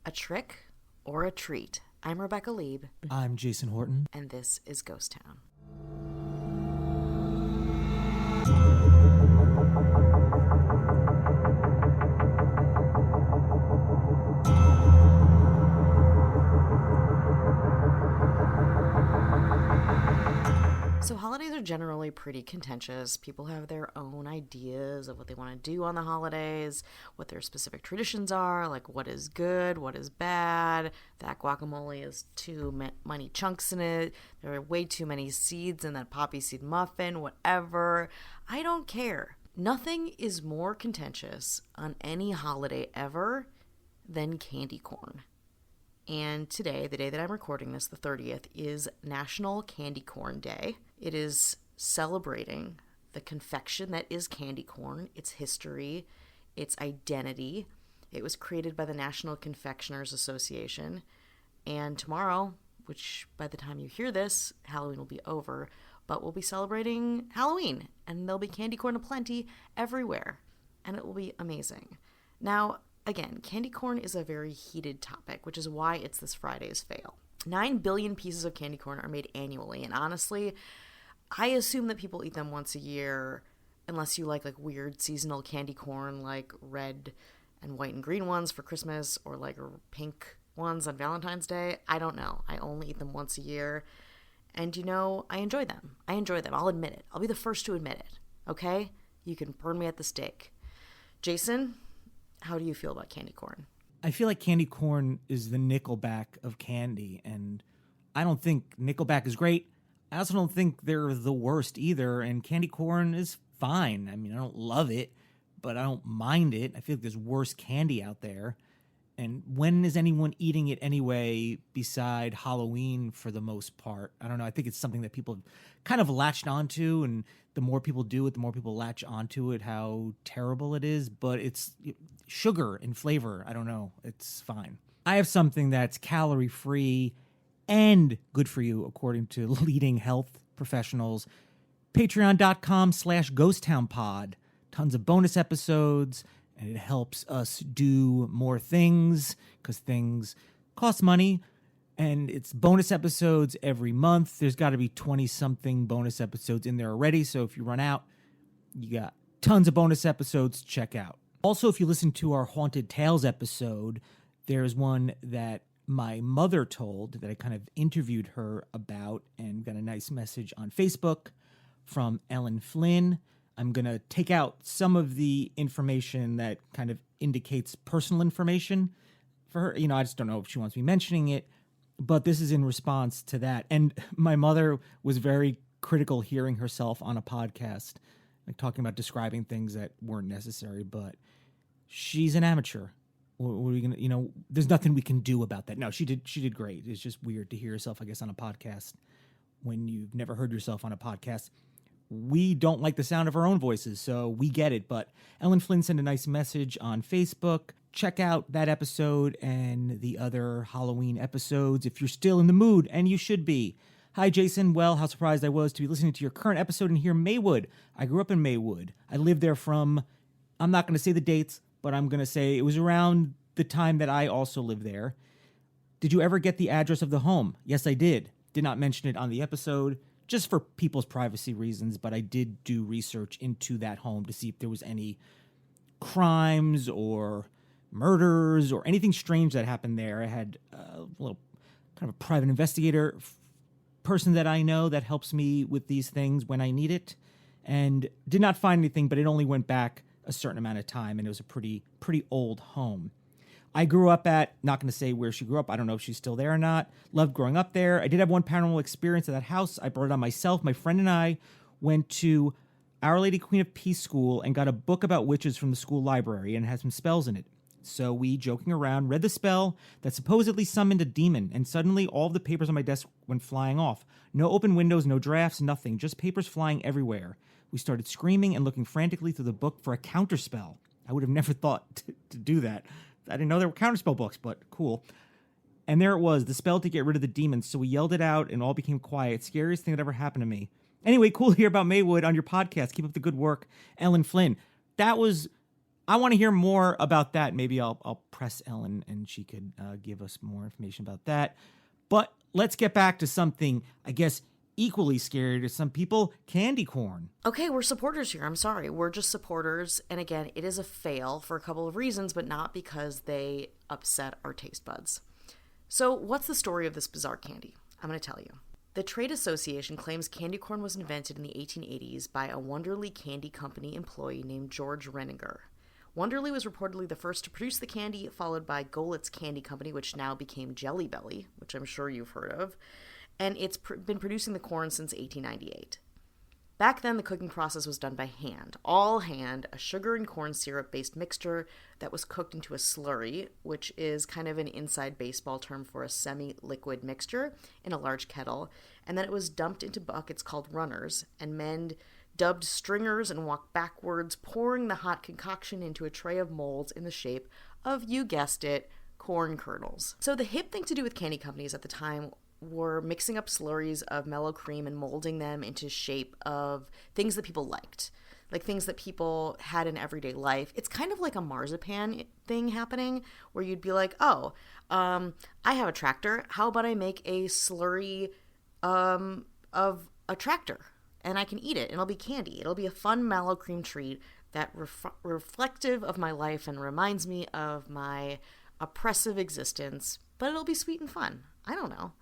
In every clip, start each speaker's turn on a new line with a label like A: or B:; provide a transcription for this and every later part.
A: a trick or a treat? I'm Rebecca Lieb.
B: I'm Jason Horton.
A: And this is Ghost Town. So holidays are generally pretty contentious. People have their own ideas of what they want to do on the holidays, what their specific traditions are, like what is good, what is bad. That guacamole has too many chunks in it. There are way too many seeds in that poppy seed muffin, whatever. I don't care. Nothing is more contentious on any holiday ever than candy corn. And today, the day that I'm recording this, the 30th, is National Candy Corn Day. It is celebrating the confection that is candy corn, its history, its identity. It was created by the National Confectioners Association. And tomorrow, which by the time you hear this, Halloween will be over, but we'll be celebrating Halloween. And there'll be candy corn aplenty everywhere. And it will be amazing. Now, again, candy corn is a very heated topic, which is why it's this Friday's fail. 9 billion pieces of candy corn are made annually, and honestly, I assume that people eat them once a year, unless you like weird seasonal candy corn, like red and white and green ones for Christmas, or like pink ones on Valentine's Day. I don't know. I only eat them once a year, and I enjoy them. I'll admit it. I'll be the first to admit it, okay? You can burn me at the stake. Jason, how do you feel about candy corn?
B: I feel like candy corn is the Nickelback of candy, and I don't think Nickelback is great. I also don't think they're the worst either, and candy corn is fine. I mean, I don't love it, but I don't mind it. I feel like there's worse candy out there. And when is anyone eating it anyway beside Halloween for the most part? I don't know. I think it's something that people have kind of latched onto, and the more people do it, the more people latch onto it, how terrible it is. But it's sugar and flavor. I don't know. It's fine. I have something that's calorie-free and good for you, according to leading health professionals. Patreon.com/GhostTownPod. Tons of bonus episodes, and it helps us do more things because things cost money. And it's bonus episodes every month. There's got to be 20-something bonus episodes in there already. So if you run out, you got tons of bonus episodes to check out. Also, if you listen to our Haunted Tales episode, there's one that my mother told that I kind of interviewed her about, and got a nice message on Facebook from Ellen Flynn. I'm going to take out some of the information that kind of indicates personal information for her. I just don't know if she wants me mentioning it, but this is in response to that. And my mother was very critical hearing herself on a podcast, like talking about describing things that weren't necessary, but she's an amateur. What are we gonna, there's nothing we can do about that. No, she did great. It's just weird to hear yourself, I guess, on a podcast when you've never heard yourself on a podcast. We don't like the sound of our own voices, so we get it. But Ellen Flynn sent a nice message on Facebook. Check out that episode and the other Halloween episodes if you're still in the mood, and you should be. Hi, Jason. Well, how surprised I was to be listening to your current episode and hear Maywood. I grew up in Maywood. I lived there from, I'm not going to say the dates, but I'm going to say it was around the time that I also lived there. Did you ever get the address of the home? Yes, I did. Did not mention it on the episode, just for people's privacy reasons, but I did do research into that home to see if there was any crimes or murders or anything strange that happened there. I had a little kind of a private investigator person that I know that helps me with these things when I need it, and did not find anything, but it only went back a certain amount of time, and it was a pretty old home. I grew up at, not going to say where she grew up. I don't know if she's still there or not. Loved growing up there. I did have one paranormal experience at that house. I brought it on myself. My friend and I went to Our Lady Queen of Peace School and got a book about witches from the school library, and it had some spells in it. So we, joking around, read the spell that supposedly summoned a demon, and suddenly all of the papers on my desk went flying off. No open windows, no drafts, nothing. Just papers flying everywhere. We started screaming and looking frantically through the book for a counterspell. I would have never thought to do that. I didn't know there were counterspell books, but cool. And there it was, the spell to get rid of the demons. So we yelled it out and all became quiet. Scariest thing that ever happened to me. Anyway, cool to hear about Maywood on your podcast. Keep up the good work, Ellen Flynn. That was I want to hear more about that. Maybe I'll press Ellen and she could give us more information about that. But let's get back to something, I guess, equally scary to some people, candy corn.
A: Okay, we're supporters here. I'm sorry. We're just supporters. And again, it is a fail for a couple of reasons, but not because they upset our taste buds. So what's the story of this bizarre candy? I'm going to tell you. The Trade Association claims candy corn was invented in the 1880s by a Wonderly Candy Company employee named George Renninger. Wonderly was reportedly the first to produce the candy, followed by Goelitz Candy Company, which now became Jelly Belly, which I'm sure you've heard of, and it's been producing the corn since 1898. Back then, the cooking process was done by hand, all hand, a sugar and corn syrup-based mixture that was cooked into a slurry, which is kind of an inside baseball term for a semi-liquid mixture in a large kettle, and then it was dumped into buckets called runners, and men dubbed stringers and walked backwards, pouring the hot concoction into a tray of molds in the shape of, you guessed it, corn kernels. So the hip thing to do with candy companies at the time were mixing up slurries of mellow cream and molding them into shape of things that people liked, like things that people had in everyday life. It's kind of like a marzipan thing happening where you'd be like, I have a tractor. How about I make a slurry of a tractor and I can eat it and it'll be candy. It'll be a fun mellow cream treat that reflective of my life and reminds me of my oppressive existence, but it'll be sweet and fun. I don't know.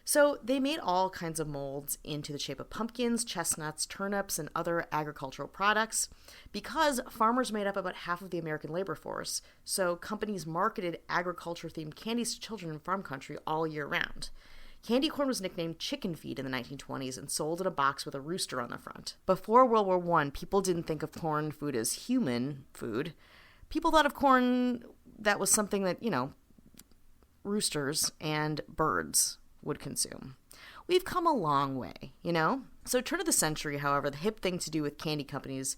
A: So they made all kinds of molds into the shape of pumpkins, chestnuts, turnips, and other agricultural products because farmers made up about half of the American labor force, so companies marketed agriculture-themed candies to children in farm country all year round. Candy corn was nicknamed chicken feed in the 1920s and sold in a box with a rooster on the front. Before World War I, people didn't think of corn food as human food. People thought of corn that was something that, roosters and birds would consume. We've come a long way, So turn of the century, however, the hip thing to do with candy companies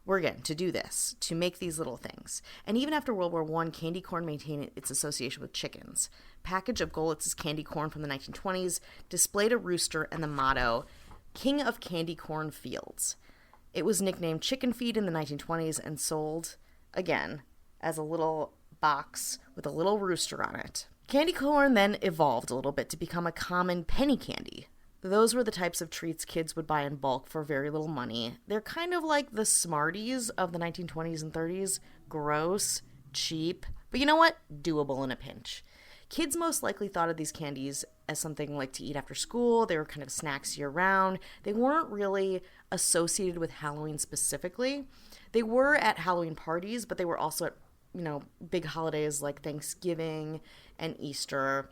A: were, again, to do this, to make these little things. And even after World War I, candy corn maintained its association with chickens. Package of Goelitz's candy corn from the 1920s displayed a rooster and the motto, King of Candy Corn Fields. It was nicknamed chicken feed in the 1920s and sold, again, as a little box with a little rooster on it. Candy corn then evolved a little bit to become a common penny candy. Those were the types of treats kids would buy in bulk for very little money. They're kind of like the Smarties of the 1920s and 30s. Gross, cheap, but you know what? Doable in a pinch. Kids most likely thought of these candies as something like to eat after school. They were kind of snacks year-round. They weren't really associated with Halloween specifically. They were at Halloween parties, but they were also at big holidays like Thanksgiving and Easter.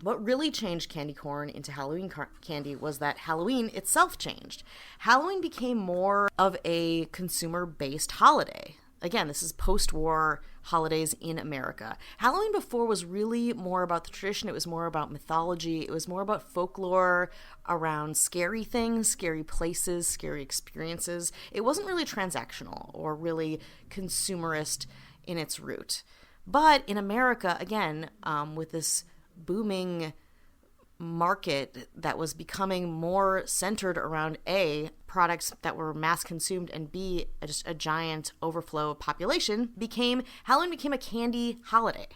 A: What really changed candy corn into Halloween candy was that Halloween itself changed. Halloween became more of a consumer-based holiday. Again, this is post-war holidays in America. Halloween before was really more about the tradition. It was more about mythology. It was more about folklore around scary things, scary places, scary experiences. It wasn't really transactional or really consumerist in its root. But in America, again, with this booming market that was becoming more centered around A, products that were mass consumed, and B, just a giant overflow of population, Halloween became a candy holiday.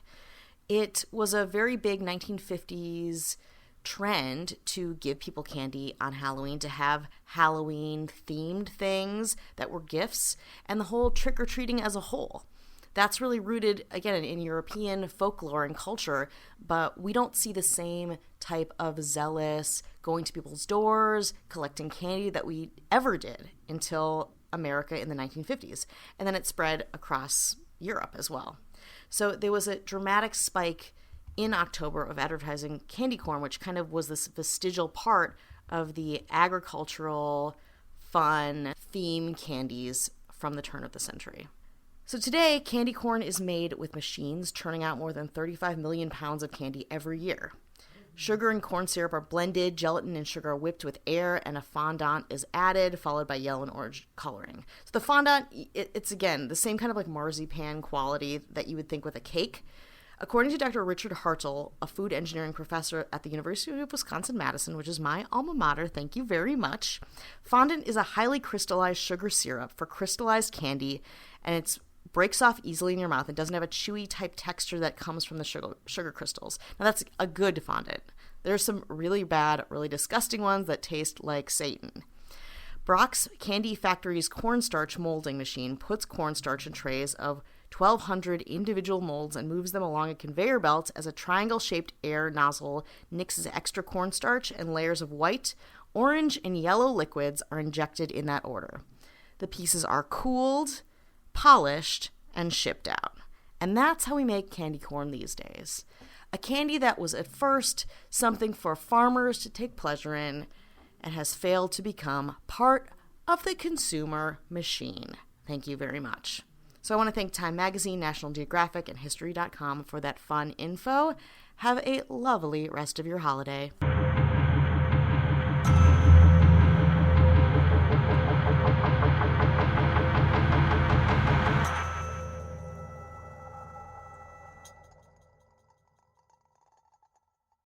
A: It was a very big 1950s trend to give people candy on Halloween, to have Halloween themed things that were gifts, and the whole trick-or-treating as a whole. That's really rooted, again, in European folklore and culture, but we don't see the same type of zealous going to people's doors, collecting candy that we ever did until America in the 1950s. And then it spread across Europe as well. So there was a dramatic spike in October of advertising candy corn, which kind of was this vestigial part of the agricultural, fun, theme candies from the turn of the century. So today, candy corn is made with machines churning out more than 35 million pounds of candy every year. Sugar and corn syrup are blended, gelatin and sugar are whipped with air, and a fondant is added, followed by yellow and orange coloring. So the fondant, it's again, the same kind of like marzipan quality that you would think with a cake. According to Dr. Richard Hartle, a food engineering professor at the University of Wisconsin-Madison, which is my alma mater, thank you very much, fondant is a highly crystallized sugar syrup for crystallized candy, and it's breaks off easily in your mouth. It doesn't have a chewy type texture that comes from the sugar crystals. Now that's a good fondant. There's some really bad, really disgusting ones that taste like Satan. Brock's Candy Factory's cornstarch molding machine puts cornstarch in trays of 1,200 individual molds and moves them along a conveyor belt as a triangle-shaped air nozzle mixes extra cornstarch and layers of white, orange, and yellow liquids are injected in that order. The pieces are cooled, polished, and shipped out. And that's how we make candy corn these days. A candy that was at first something for farmers to take pleasure in and has failed to become part of the consumer machine. Thank you very much. So I want to thank Time Magazine, National Geographic, and History.com for that fun info. Have a lovely rest of your holiday.